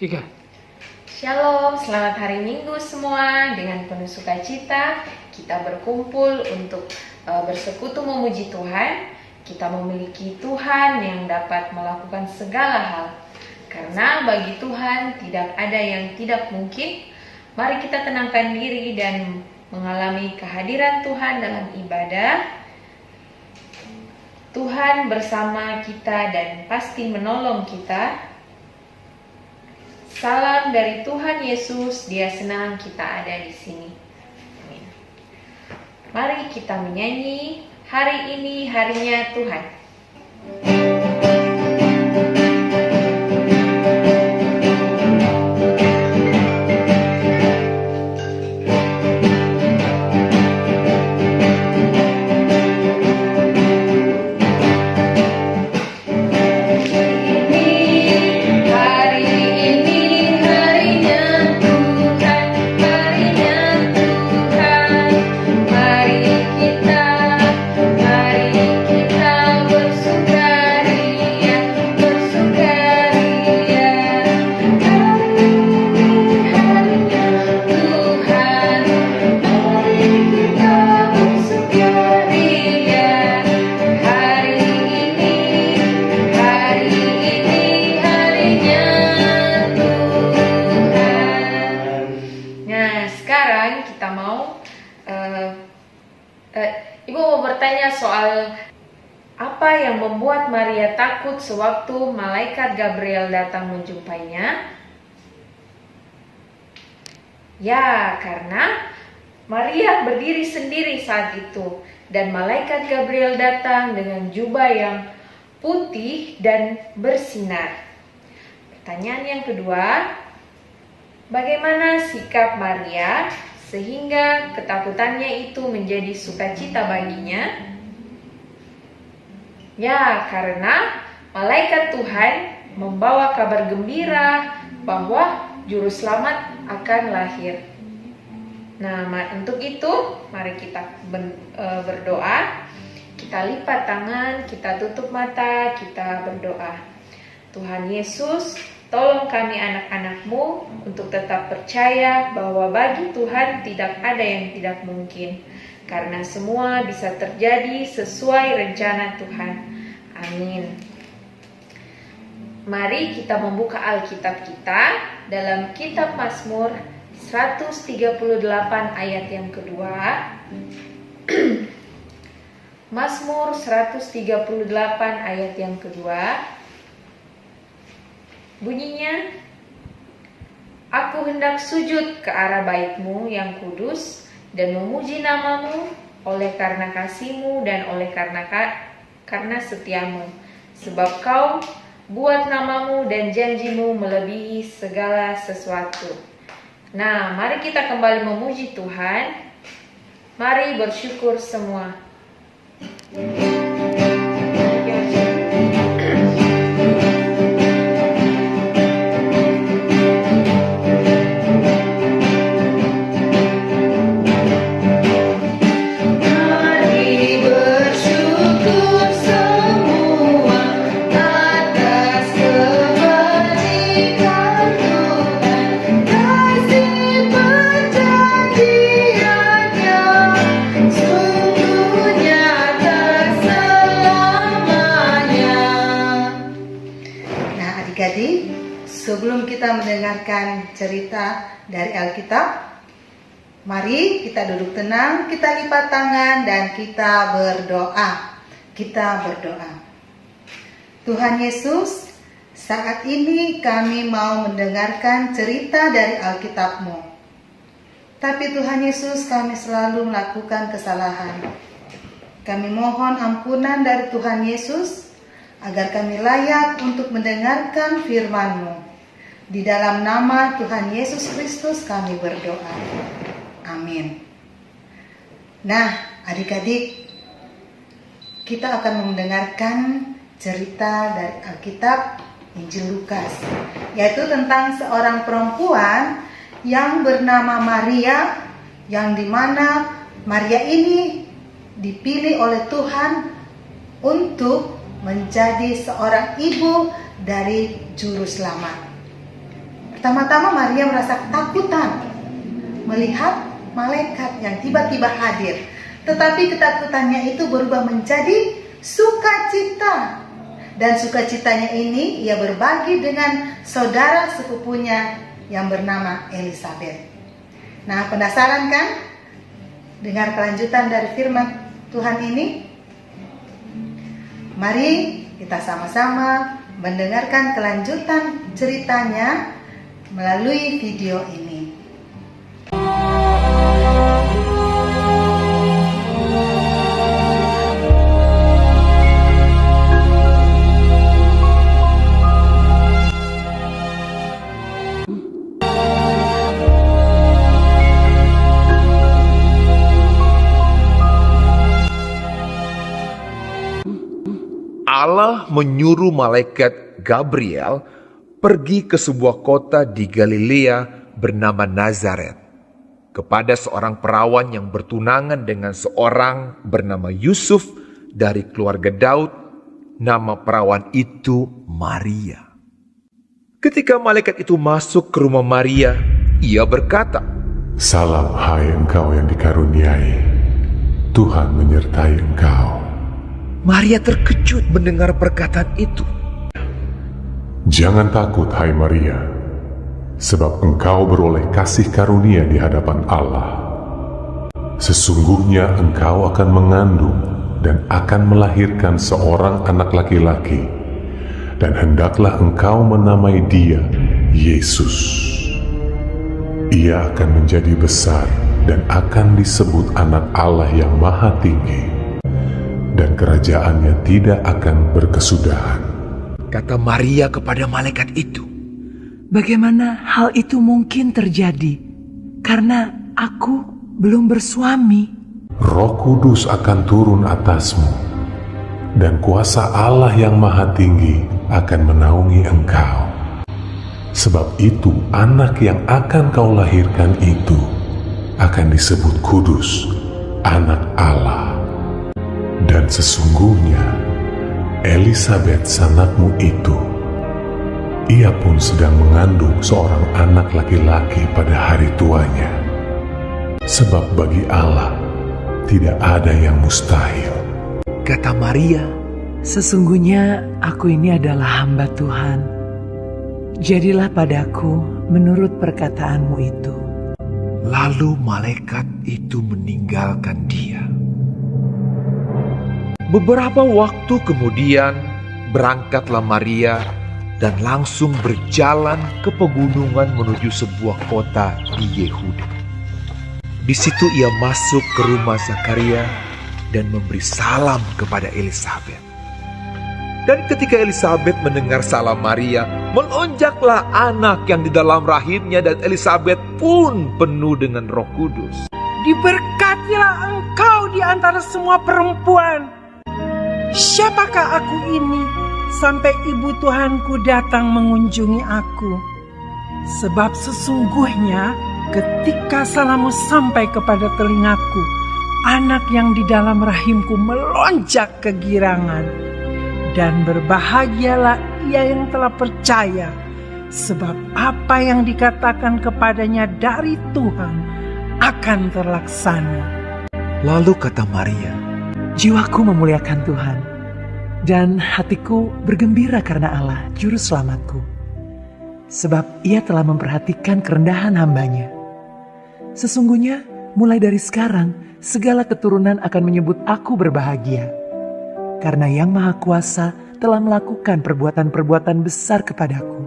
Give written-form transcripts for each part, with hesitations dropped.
Tiga. Shalom, selamat hari Minggu semua. Dengan penuh sukacita kita berkumpul untuk bersekutu memuji Tuhan. Kita memiliki Tuhan yang dapat melakukan segala hal. Karena bagi Tuhan tidak ada yang tidak mungkin. Mari kita tenangkan diri dan mengalami kehadiran Tuhan dalam ibadah. Tuhan bersama kita dan pasti menolong kita. Salam dari Tuhan Yesus, Dia senang kita ada di sini. Amin. Mari kita menyanyi, hari ini harinya Tuhan. Ibu mau bertanya soal apa yang membuat Maria takut sewaktu malaikat Gabriel datang menjumpainya? Ya, karena Maria berdiri sendiri saat itu dan malaikat Gabriel datang dengan jubah yang putih dan bersinar. Pertanyaan yang kedua, bagaimana sikap Maria sehingga ketakutannya itu menjadi sukacita baginya? Ya, karena malaikat Tuhan membawa kabar gembira bahwa juru selamat akan lahir. Nah, untuk itu mari kita berdoa. Kita lipat tangan, kita tutup mata, kita berdoa. Tuhan Yesus, tolong kami anak-anak-Mu untuk tetap percaya bahwa bagi Tuhan tidak ada yang tidak mungkin. Karena semua bisa terjadi sesuai rencana Tuhan. Amin. Mari kita membuka Alkitab kita dalam kitab Mazmur 138 ayat yang kedua. Mazmur 138 ayat yang kedua. Bunyinya, aku hendak sujud ke arah bait-Mu yang kudus dan memuji nama-Mu oleh karena kasih-Mu dan oleh karena setia-Mu. Sebab Kau buat nama-Mu dan janji-Mu melebihi segala sesuatu. Nah, mari kita kembali memuji Tuhan. Mari bersyukur semua. Jadi, sebelum kita mendengarkan cerita dari Alkitab, mari kita duduk tenang, kita lipat tangan dan kita berdoa. Kita berdoa. Tuhan Yesus, saat ini kami mau mendengarkan cerita dari Alkitab-Mu. Tapi Tuhan Yesus, kami selalu melakukan kesalahan. Kami mohon ampunan dari Tuhan Yesus, agar kami layak untuk mendengarkan firman-Mu. Di dalam nama Tuhan Yesus Kristus kami berdoa. Amin. Nah, adik-adik, kita akan mendengarkan cerita dari Alkitab Injil Lukas, yaitu tentang seorang perempuan yang bernama Maria, yang dimana Maria ini dipilih oleh Tuhan untuk menjadi seorang ibu dari juru selamat. Pertama-tama Maria merasa ketakutan melihat malaikat yang tiba-tiba hadir. Tetapi ketakutannya itu berubah menjadi sukacita. Dan sukacitanya ini ia berbagi dengan saudara sepupunya yang bernama Elisabet. Nah, penasaran kan? Dengar kelanjutan dari firman Tuhan ini. Mari kita sama-sama mendengarkan kelanjutan ceritanya melalui video ini. Allah menyuruh malaikat Gabriel pergi ke sebuah kota di Galilea bernama Nazaret kepada seorang perawan yang bertunangan dengan seorang bernama Yusuf dari keluarga Daud. Nama perawan itu Maria. Ketika malaikat itu masuk ke rumah Maria, ia berkata, "Salam hai engkau yang dikaruniai, Tuhan menyertai engkau." Maria terkejut mendengar perkataan itu. Jangan takut hai Maria, sebab engkau beroleh kasih karunia di hadapan Allah. Sesungguhnya engkau akan mengandung dan akan melahirkan seorang anak laki-laki, dan hendaklah engkau menamai dia Yesus. Ia akan menjadi besar dan akan disebut anak Allah yang Maha Tinggi, dan kerajaannya tidak akan berkesudahan. Kata Maria kepada malaikat itu, "Bagaimana hal itu mungkin terjadi? Karena aku belum bersuami." Roh Kudus akan turun atasmu, dan kuasa Allah yang Maha Tinggi akan menaungi engkau. Sebab itu anak yang akan kau lahirkan itu akan disebut kudus, anak Allah. Dan sesungguhnya Elisabet sanakmu itu, ia pun sedang mengandung seorang anak laki-laki pada hari tuanya. Sebab bagi Allah tidak ada yang mustahil. kata Maria, "Sesungguhnya aku ini adalah hamba Tuhan. Jadilah padaku menurut perkataanmu itu." lalu malaikat itu meninggalkan dia. Beberapa waktu kemudian berangkatlah Maria dan langsung berjalan ke pegunungan menuju sebuah kota di Yehuda. Di situ ia masuk ke rumah Zakaria dan memberi salam kepada Elisabet. Dan ketika Elisabet mendengar salam Maria, melonjaklah anak yang di dalam rahimnya, dan Elisabet pun penuh dengan Roh Kudus. Diberkatilah engkau di antara semua perempuan. Siapakah aku ini sampai ibu Tuhanku datang mengunjungi aku? Sebab sesungguhnya ketika salammu sampai kepada telingaku, anak yang di dalam rahimku melonjak kegirangan. Dan berbahagialah ia yang telah percaya, sebab apa yang dikatakan kepadanya dari Tuhan akan terlaksana. Lalu kata Maria, Jiwaku memuliakan Tuhan, dan hatiku bergembira karena Allah, Juru Selamatku. Sebab ia telah memperhatikan kerendahan hambanya. Sesungguhnya mulai dari sekarang, segala keturunan akan menyebut aku berbahagia. Karena Yang Maha Kuasa telah melakukan perbuatan-perbuatan besar kepadaku,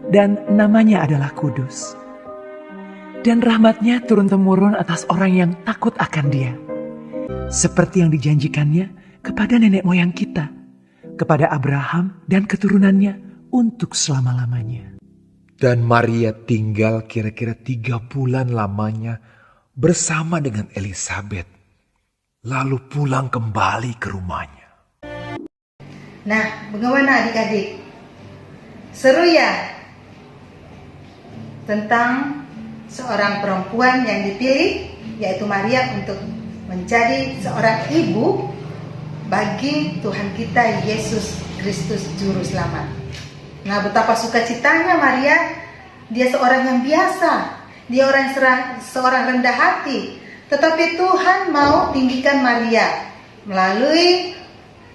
dan namanya adalah kudus. Dan rahmatnya turun-temurun atas orang yang takut akan dia. Seperti yang dijanjikannya kepada nenek moyang kita, kepada Abraham dan keturunannya untuk selama-lamanya. dan Maria tinggal kira-kira 3 bulan lamanya bersama dengan Elisabet, lalu pulang kembali ke rumahnya. Nah, bagaimana adik-adik? Seru ya? Tentang seorang perempuan yang dipilih, yaitu Maria, untuk menjadi seorang ibu bagi Tuhan kita Yesus Kristus Juru Selamat. Nah, betapa sukacitanya Maria dia seorang yang biasa, dia seorang rendah hati. Tetapi Tuhan mau tinggikan Maria melalui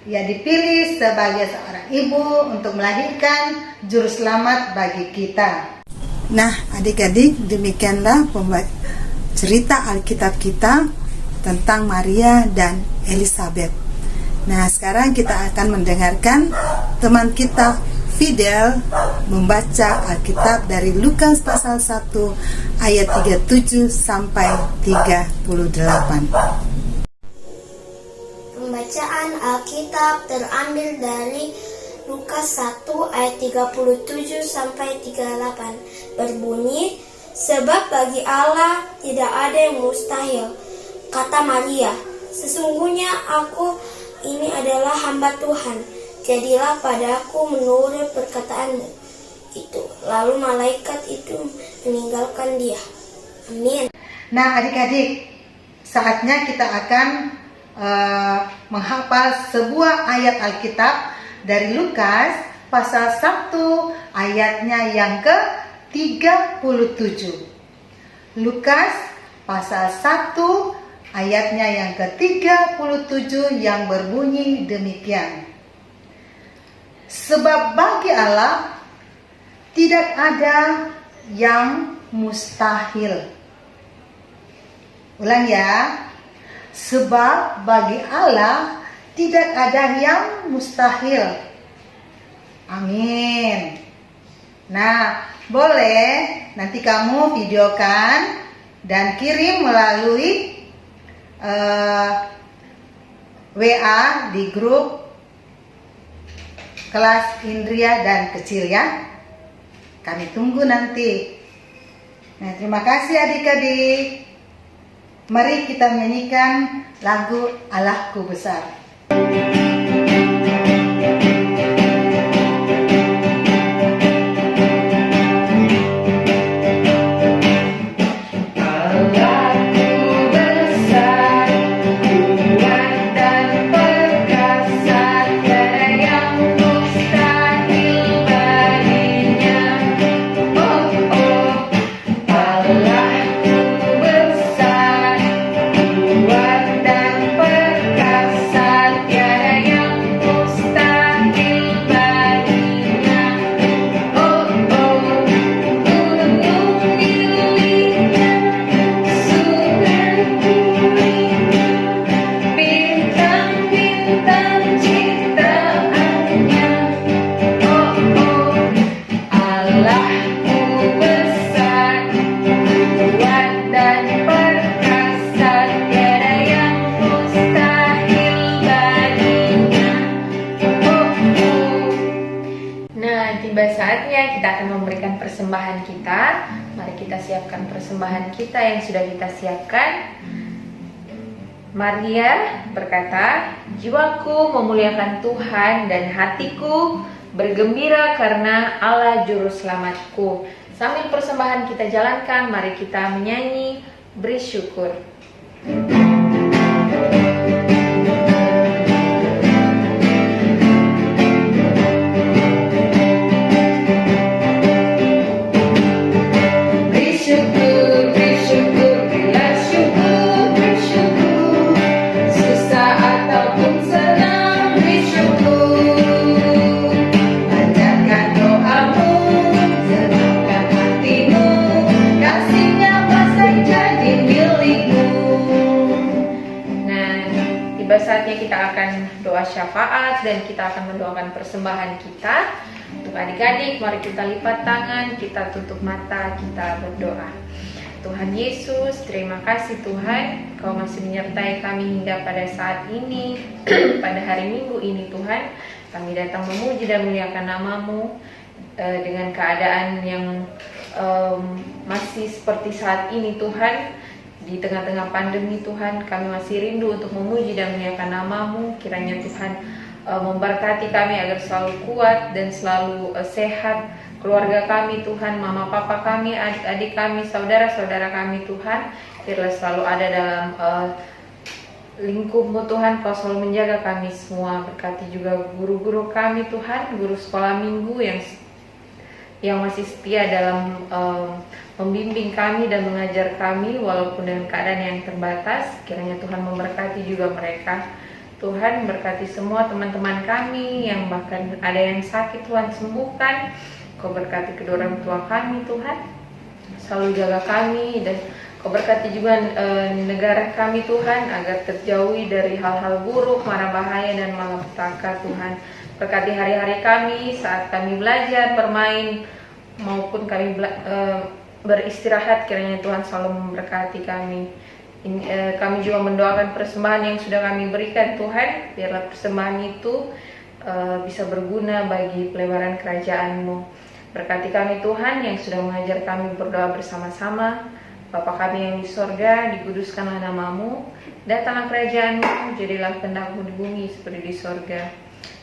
ia dipilih sebagai seorang ibu untuk melahirkan juru selamat bagi kita. Nah, adik-adik, demikianlah cerita Alkitab kita tentang Maria dan Elizabeth. Nah, sekarang kita akan mendengarkan teman kita Fidel membaca Alkitab dari Lukas pasal 1 ayat 37 sampai 38. Pembacaan Alkitab terambil dari Lukas 1 ayat 37 sampai 38. Berbunyi, sebab bagi Allah tidak ada yang mustahil. Kata Maria, sesungguhnya aku ini adalah hamba Tuhan, jadilah padaku menurut perkataan itu. Lalu malaikat itu meninggalkan dia. Amin. Nah, adik-adik, saatnya kita akan menghafal sebuah ayat Alkitab dari Lukas pasal 1 ayatnya yang ke-37. Lukas pasal 1 ayatnya yang ke-37 yang berbunyi demikian. Sebab bagi Allah tidak ada yang mustahil. Ulang ya. Sebab bagi Allah tidak ada yang mustahil. Amin. Nah, boleh nanti kamu videokan dan kirim melalui WA di grup kelas Indria dan kecil ya. Kami tunggu nanti. Nah, terima kasih adik-adik. Mari kita menyanyikan lagu Allahku Besar. Persembahan kita, mari kita siapkan persembahan kita yang sudah kita siapkan. Maria berkata, jiwaku memuliakan Tuhan dan hatiku bergembira karena Allah juru selamatku. Sambil persembahan kita jalankan, mari kita menyanyi beri syukur. Saatnya kita akan doa syafaat dan kita akan mendoakan persembahan kita. Untuk adik-adik, mari kita lipat tangan, kita tutup mata, kita berdoa. Tuhan Yesus, terima kasih Tuhan, Kau masih menyertai kami hingga pada saat ini. Pada hari Minggu ini Tuhan, kami datang memuji dan memuliakan nama-Mu dengan keadaan yang masih seperti saat ini Tuhan. Di tengah-tengah pandemi Tuhan, kami masih rindu untuk memuji dan memuliakan nama-Mu. Kiranya Tuhan memberkati kami agar selalu kuat dan selalu sehat. Keluarga kami Tuhan, mama papa kami, adik-adik kami, saudara-saudara kami Tuhan, biarlah selalu ada dalam lingkup-Mu Tuhan. Kau selalu menjaga kami semua. Berkati juga guru-guru kami Tuhan, guru sekolah minggu yang yang masih setia dalam membimbing kami dan mengajar kami walaupun dengan keadaan yang terbatas. Kiranya Tuhan memberkati juga mereka. Tuhan berkati semua teman-teman kami yang bahkan ada yang sakit, Tuhan sembuhkan. Kau berkati kedua orang tua kami, Tuhan. Selalu jaga kami, dan Kau berkati juga negara kami, Tuhan, agar terjauhi dari hal-hal buruk, mara bahaya, dan malapetaka, Tuhan. Berkati hari-hari kami saat kami belajar, bermain, maupun kami beristirahat. Kiranya Tuhan selalu memberkati kami. Kami juga mendoakan persembahan yang sudah kami berikan, Tuhan. Biarlah persembahan itu bisa berguna bagi pelebaran kerajaan-Mu. Berkati kami, Tuhan, yang sudah mengajar kami berdoa bersama-sama. Bapa kami yang di sorga, dikuduskanlah nama-Mu, datanglah kerajaan-Mu, jadilah kehendak-Mu di bumi seperti di sorga.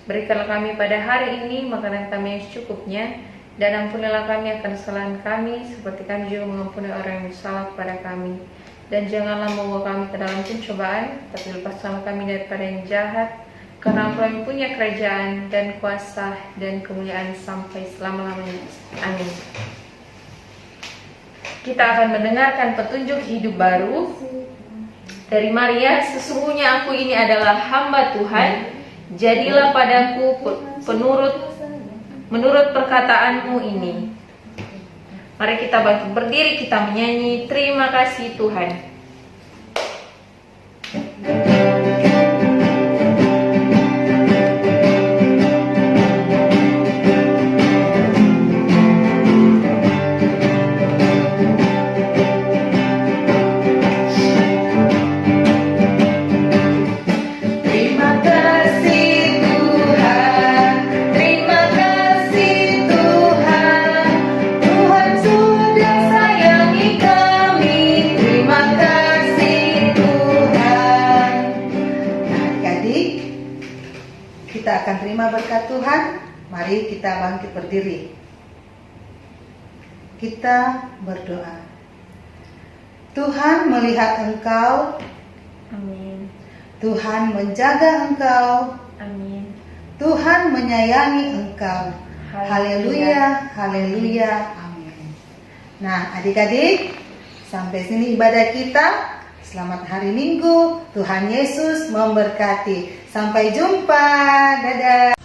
Berikanlah kami pada hari ini makanan kami yang secukupnya, dan ampunilah kami akan kesalahan kami, seperti kami juga mengampuni orang yang bersalah kepada kami. Dan janganlah membawa kami ke dalam pencobaan, tapi lepaskanlah kami daripada yang jahat, karena Engkau yang punya kerajaan dan kuasa dan kemuliaan sampai selama-lamanya. Amin. Kita akan mendengarkan petunjuk hidup baru dari Maria. Sesungguhnya aku ini adalah hamba Tuhan, jadilah padaku menurut perkataanmu ini. Mari kita bangkit berdiri, kita menyanyi terima kasih Tuhan. Kita akan terima berkat Tuhan. Mari kita bangkit berdiri. Kita berdoa. Tuhan melihat Engkau. Amin. Tuhan menjaga Engkau. Amin. Tuhan menyayangi Engkau. Haleluya, haleluya, amin. Nah, adik-adik, sampai sini ibadah kita. Selamat hari Minggu. Tuhan Yesus memberkati. Sampai jumpa. Dadah.